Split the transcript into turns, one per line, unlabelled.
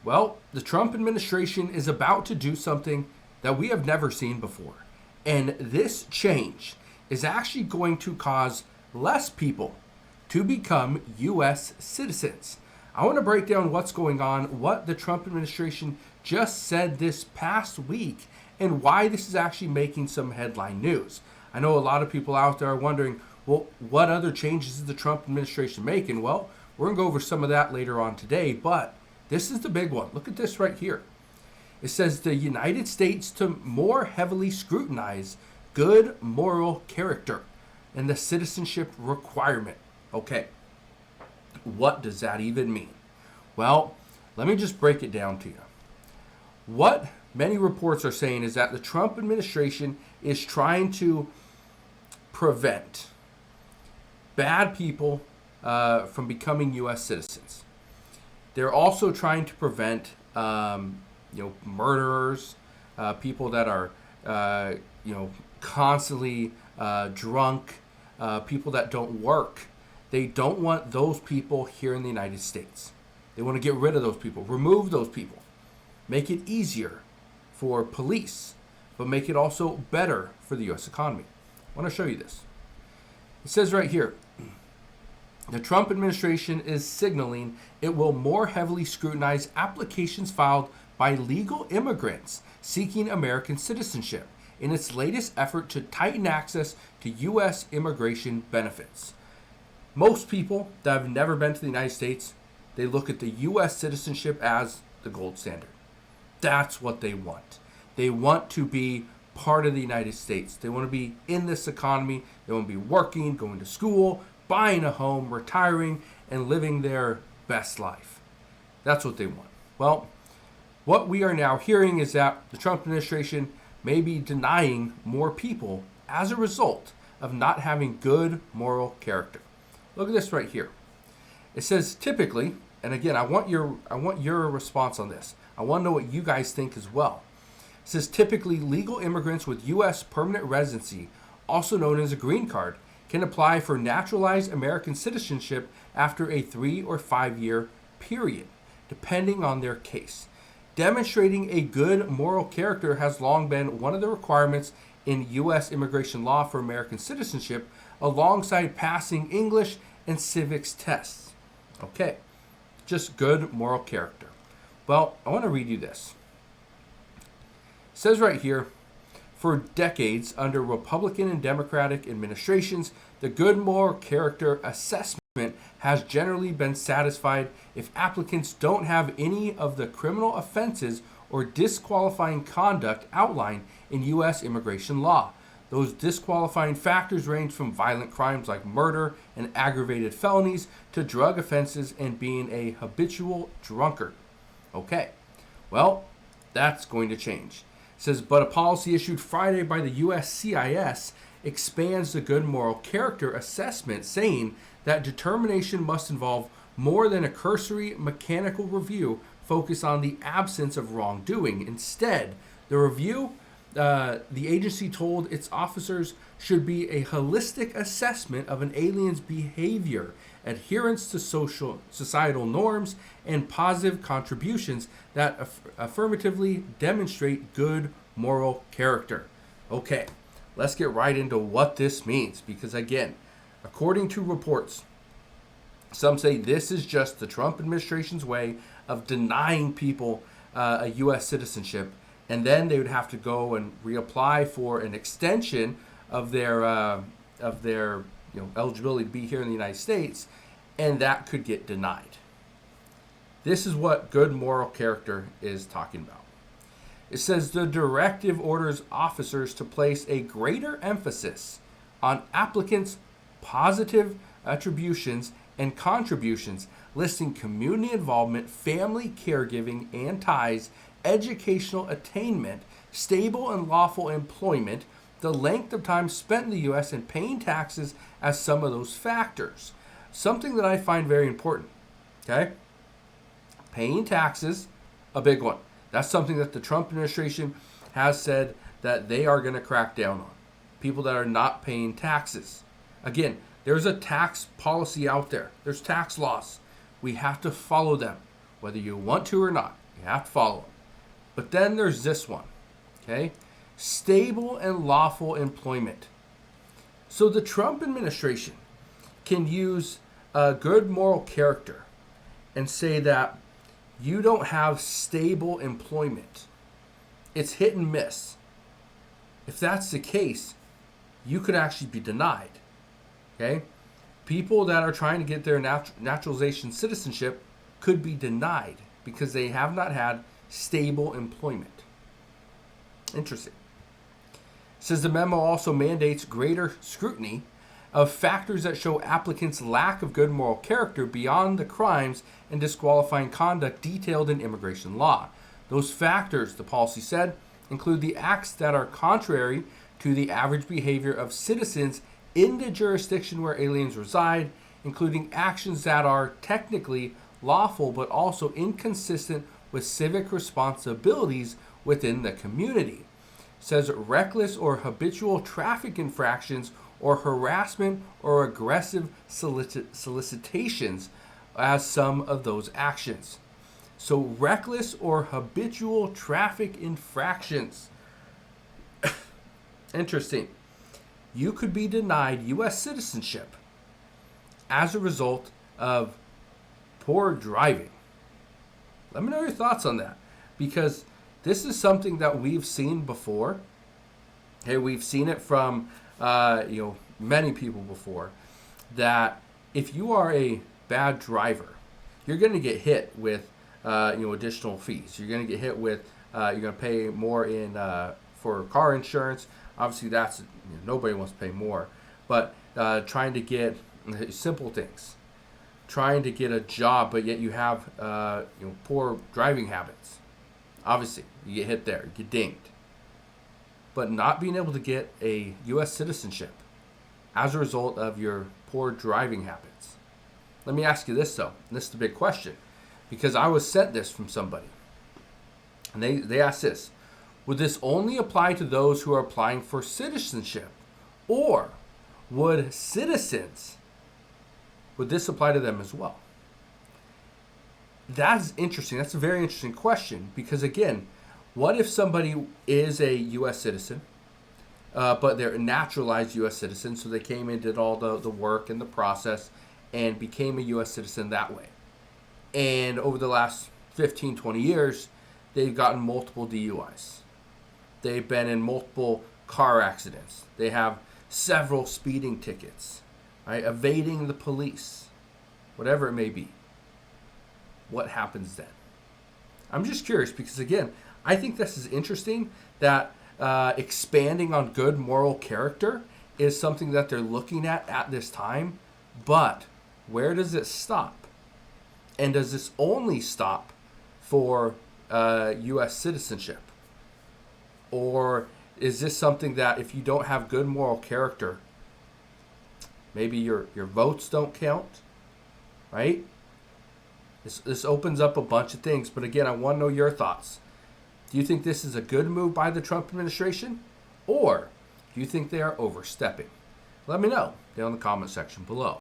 Well, the Trump administration is about to do something that we have never seen before. And this change is actually going to cause less people to become U.S. citizens. I want to break down what's going on, what the Trump administration just said this past week, and why this is actually making some headline news. I know a lot of people out there are wondering, well, what other changes is the Trump administration making? Well, we're going to go over some of that later on today, but this is the big one. Look at this right here. It says the United States to more heavily scrutinize good moral character and the citizenship requirement. Okay, what does that even mean? Well, let me just break it down to you. What many reports are saying is that the Trump administration is trying to prevent bad people from becoming U.S. citizens. They're also trying to prevent, murderers, people that are, constantly drunk, people that don't work. They don't want those people here in the United States. They want to get rid of those people, remove those people, make it easier for police, but make it also better for the U.S. economy. I want to show you this. It says right here, the Trump administration is signaling it will more heavily scrutinize applications filed by legal immigrants seeking American citizenship in its latest effort to tighten access to U.S. immigration benefits. Most people that have never been to the United States, they look at the U.S. citizenship as the gold standard. That's what they want. They want to be part of the United States. They want to be in this economy. They want to be working, going to school, buying a home, retiring, and living their best life. That's what they want. Well, what we are now hearing is that the Trump administration may be denying more people as a result of not having good moral character. Look at this right here. It says typically, and again, I want your response on this. I want to know what you guys think as well. It says typically legal immigrants with U.S. permanent residency, also known as a green card, can apply for naturalized American citizenship after a 3 or 5 year period, depending on their case. Demonstrating a good moral character has long been one of the requirements in U.S. immigration law for American citizenship, alongside passing English and civics tests. Okay, just good moral character. Well, I want to read you this. It says right here, for decades under Republican and Democratic administrations, the good moral character assessment has generally been satisfied if applicants don't have any of the criminal offenses or disqualifying conduct outlined in U.S. immigration law. Those disqualifying factors range from violent crimes like murder and aggravated felonies to drug offenses and being a habitual drunkard. Okay, well, that's going to change. It says, but a policy issued Friday by the USCIS expands the good moral character assessment, saying that determination must involve more than a cursory mechanical review focused on the absence of wrongdoing. Instead, the review, the agency told its officers, should be a holistic assessment of an alien's behavior, adherence to societal norms, and positive contributions that affirmatively demonstrate good moral character. Okay, let's get right into what this means, because again, according to reports, some say this is just the Trump administration's way of denying people a U.S. citizenship, and then they would have to go and reapply for an extension of their eligibility to be here in the United States, and that could get denied. This is what good moral character is talking about. It says the directive orders officers to place a greater emphasis on applicants' positive attributions and contributions, listing community involvement, family caregiving and ties, educational attainment, stable and lawful employment, the length of time spent in the U.S., and paying taxes as some of those factors. Something that I find very important, okay? Paying taxes, a big one. That's something that the Trump administration has said that they are going to crack down on. People that are not paying taxes. Again, there's a tax policy out there. There's tax laws. We have to follow them, whether you want to or not. You have to follow them. But then there's this one, okay? Stable and lawful employment. So the Trump administration can use a good moral character and say that you don't have stable employment. It's hit and miss. If that's the case, you could actually be denied. Okay? People that are trying to get their naturalization citizenship could be denied because they have not had stable employment. Interesting. It says the memo also mandates greater scrutiny of factors that show applicants' lack of good moral character beyond the crimes and disqualifying conduct detailed in immigration law. Those factors, the policy said, include the acts that are contrary to the average behavior of citizens in the jurisdiction where aliens reside, including actions that are technically lawful but also inconsistent with civic responsibilities within the community. It says reckless or habitual traffic infractions or harassment or aggressive solicitations as some of those actions. So reckless or habitual traffic infractions. Interesting. You could be denied U.S. citizenship as a result of poor driving. Let me know your thoughts on that, because this is something that we've seen before. Hey, we've seen it from many people before, that if you are a bad driver, you're going to get hit with additional fees. You're going to get hit with you're going to pay more in for car insurance. Obviously, that's nobody wants to pay more, but trying to get simple things, trying to get a job, but yet you have poor driving habits. Obviously, you get hit there, you get dinged. But not being able to get a U.S. citizenship as a result of your poor driving habits. Let me ask you this, though. And this is the big question, because I was sent this from somebody. And they asked this: would this only apply to those who are applying for citizenship? Or would citizens, would this apply to them as well? That's interesting. That's a very interesting question, because again, what if somebody is a U.S. citizen, but they're a naturalized U.S. citizen, so they came in, did all the work and the process, and became a U.S. citizen that way. And over the last 15, 20 years, they've gotten multiple DUIs. They've been in multiple car accidents. They have several speeding tickets, right? Evading the police, whatever it may be. What happens then? I'm just curious, because again, I think this is interesting that expanding on good moral character is something that they're looking at this time. But where does it stop? And does this only stop for U.S. citizenship? Or is this something that if you don't have good moral character, maybe your votes don't count, right? This opens up a bunch of things. But again, I want to know your thoughts. Do you think this is a good move by the Trump administration? Or do you think they are overstepping? Let me know down in the comment section below.